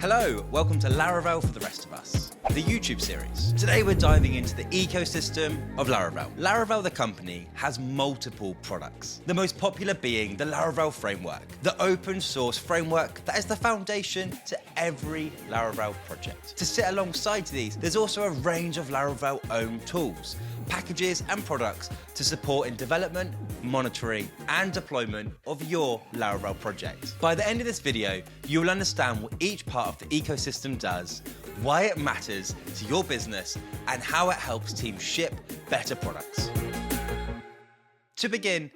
Hello, welcome to Laravel for the rest of us, the YouTube series. Today we're diving into the ecosystem of Laravel. Laravel, the company, has multiple products, the most popular being the Laravel framework, the open source framework that is the foundation to every Laravel project. To sit alongside these, there's also a range of Laravel-owned tools, packages and products to support in development, monitoring and deployment of your Laravel project. By the end of this video, you will understand what each part of the ecosystem does, why it matters to your business, and how it helps teams ship better products. To begin,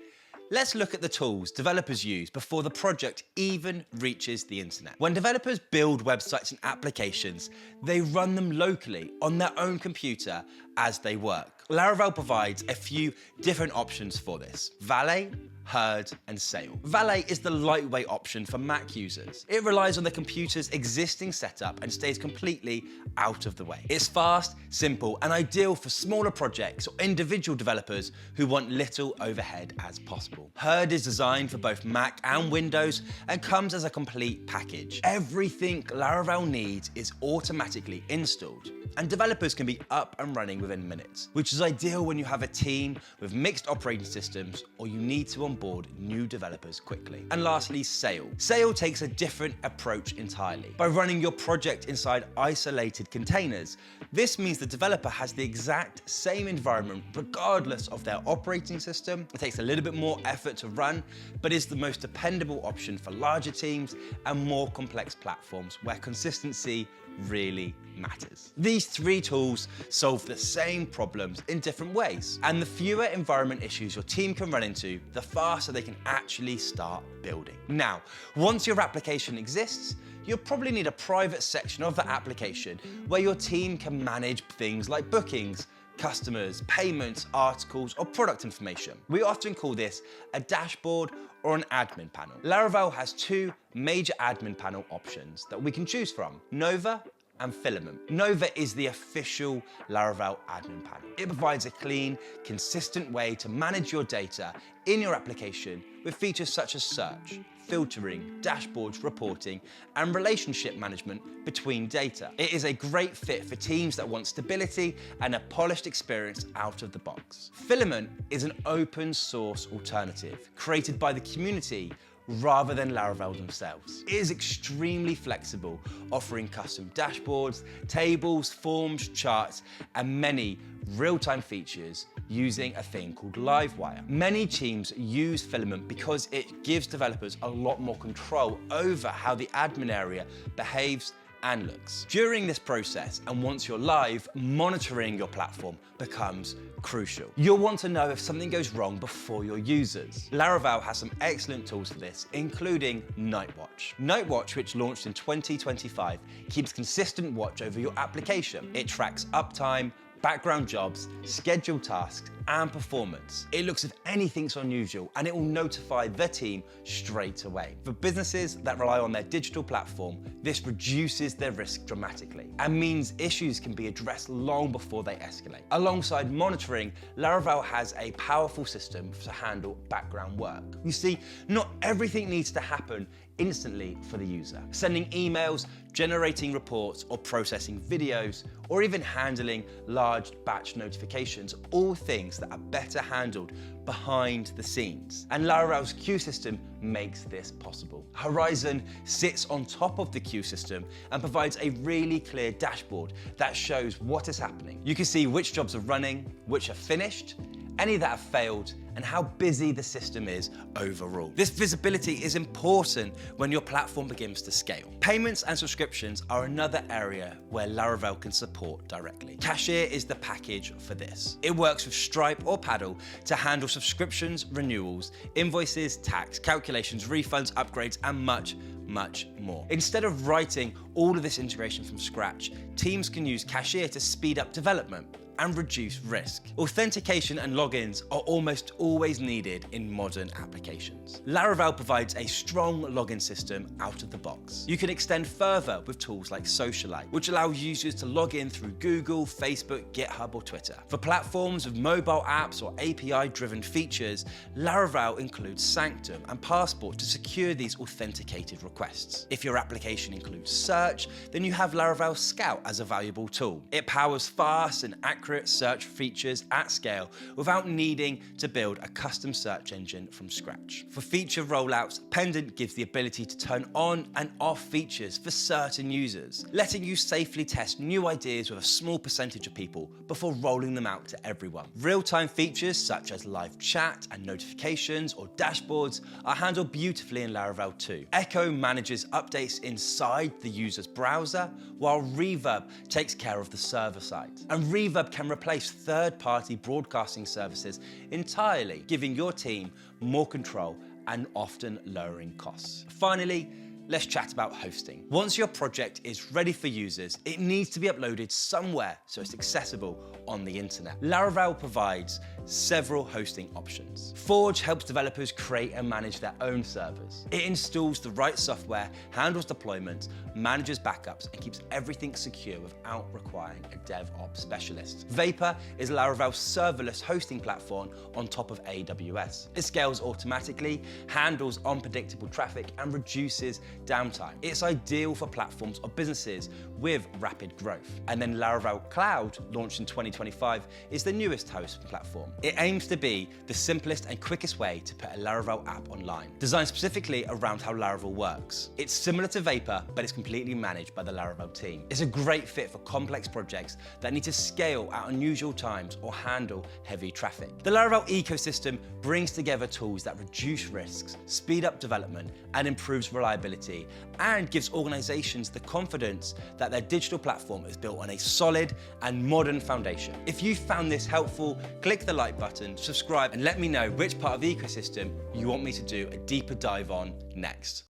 let's look at the tools developers use before the project even reaches the internet. When developers build websites and applications, they run them locally on their own computer as they work. Laravel provides a few different options for this: Valet, Herd, and Sail. Valet is the lightweight option for Mac users. It relies on the computer's existing setup and stays completely out of the way. It's fast, simple, and ideal for smaller projects or individual developers who want little overhead as possible. Herd is designed for both Mac and Windows and comes as a complete package. Everything Laravel needs is automatically installed, and developers can be up and running within minutes, which is ideal when you have a team with mixed operating systems or you need to onboard new developers quickly. And lastly, Sail. Sail takes a different approach entirely. By running your project inside isolated containers, this means the developer has the exact same environment regardless of their operating system. It takes a little bit more effort to run, but is the most dependable option for larger teams and more complex platforms where consistency really matters. These three tools solve the same problems in different ways, and the fewer environment issues your team can run into, the faster they can actually start building. Now, once your application exists, you'll probably need a private section of that application where your team can manage things like bookings, customers, payments, articles, or product information. We often call this a dashboard or an admin panel. Laravel has two major admin panel options that we can choose from: Nova and Filament. Nova is the official Laravel admin panel. It provides a clean, consistent way to manage your data in your application with features such as search, filtering, dashboards, reporting, and relationship management between data. It is a great fit for teams that want stability and a polished experience out of the box. Filament is an open source alternative created by the community rather than Laravel themselves. It is extremely flexible, offering custom dashboards, tables, forms, charts, and many real-time features using a thing called Livewire. Many teams use Filament because it gives developers a lot more control over how the admin area behaves and looks. During this process, and once you're live, monitoring your platform becomes crucial. You'll want to know if something goes wrong before your users. Laravel has some excellent tools for this, including Nightwatch. Nightwatch, which launched in 2025, keeps consistent watch over your application. It tracks uptime, background jobs, scheduled tasks, and performance. It looks if anything's unusual and it will notify the team straight away. For businesses that rely on their digital platform, this reduces their risk dramatically and means issues can be addressed long before they escalate. Alongside monitoring, Laravel has a powerful system to handle background work. You see, not everything needs to happen instantly for the user. Sending emails, generating reports, or processing videos, or even handling large batch notifications, all things that are better handled behind the scenes. And Laravel's queue system makes this possible. Horizon sits on top of the queue system and provides a really clear dashboard that shows what is happening. You can see which jobs are running, which are finished, any that have failed, and how busy the system is overall. This visibility is important when your platform begins to scale. Payments and subscriptions are another area where Laravel can support directly. Cashier is the package for this. It works with Stripe or Paddle to handle subscriptions, renewals, invoices, tax, calculations, refunds, upgrades, and much more. Instead of writing all of this integration from scratch, teams can use Cashier to speed up development, and reduce risk. Authentication and logins are almost always needed in modern applications. Laravel provides a strong login system out of the box. You can extend further with tools like Socialite, which allow users to log in through Google, Facebook, GitHub, or Twitter. For platforms with mobile apps or API-driven features, Laravel includes Sanctum and Passport to secure these authenticated requests. If your application includes search, then you have Laravel Scout as a valuable tool. It powers fast and accurate search features at scale without needing to build a custom search engine from scratch. For feature rollouts, Pendant gives the ability to turn on and off features for certain users, letting you safely test new ideas with a small percentage of people before rolling them out to everyone. Real-time features such as live chat and notifications or dashboards are handled beautifully in Laravel too. Echo manages updates inside the user's browser, while Reverb takes care of the server side. And Reverb can replace third-party broadcasting services entirely, giving your team more control and often lowering costs. Finally, let's chat about hosting. Once your project is ready for users, it needs to be uploaded somewhere so it's accessible on the internet. Laravel provides several hosting options. Forge helps developers create and manage their own servers. It installs the right software, handles deployments, manages backups, and keeps everything secure without requiring a DevOps specialist. Vapor is Laravel's serverless hosting platform on top of AWS. It scales automatically, handles unpredictable traffic, and reduces downtime. It's ideal for platforms or businesses with rapid growth. And then Laravel Cloud, launched in 2025, is the newest hosting platform. It aims to be the simplest and quickest way to put a Laravel app online, designed specifically around how Laravel works. It's similar to Vapor, but it's completely managed by the Laravel team. It's a great fit for complex projects that need to scale at unusual times or handle heavy traffic. The Laravel ecosystem brings together tools that reduce risks, speed up development, and improves reliability, and gives organizations the confidence that their digital platform is built on a solid and modern foundation. If you found this helpful, click the like button, subscribe, and let me know which part of the ecosystem you want me to do a deeper dive on next.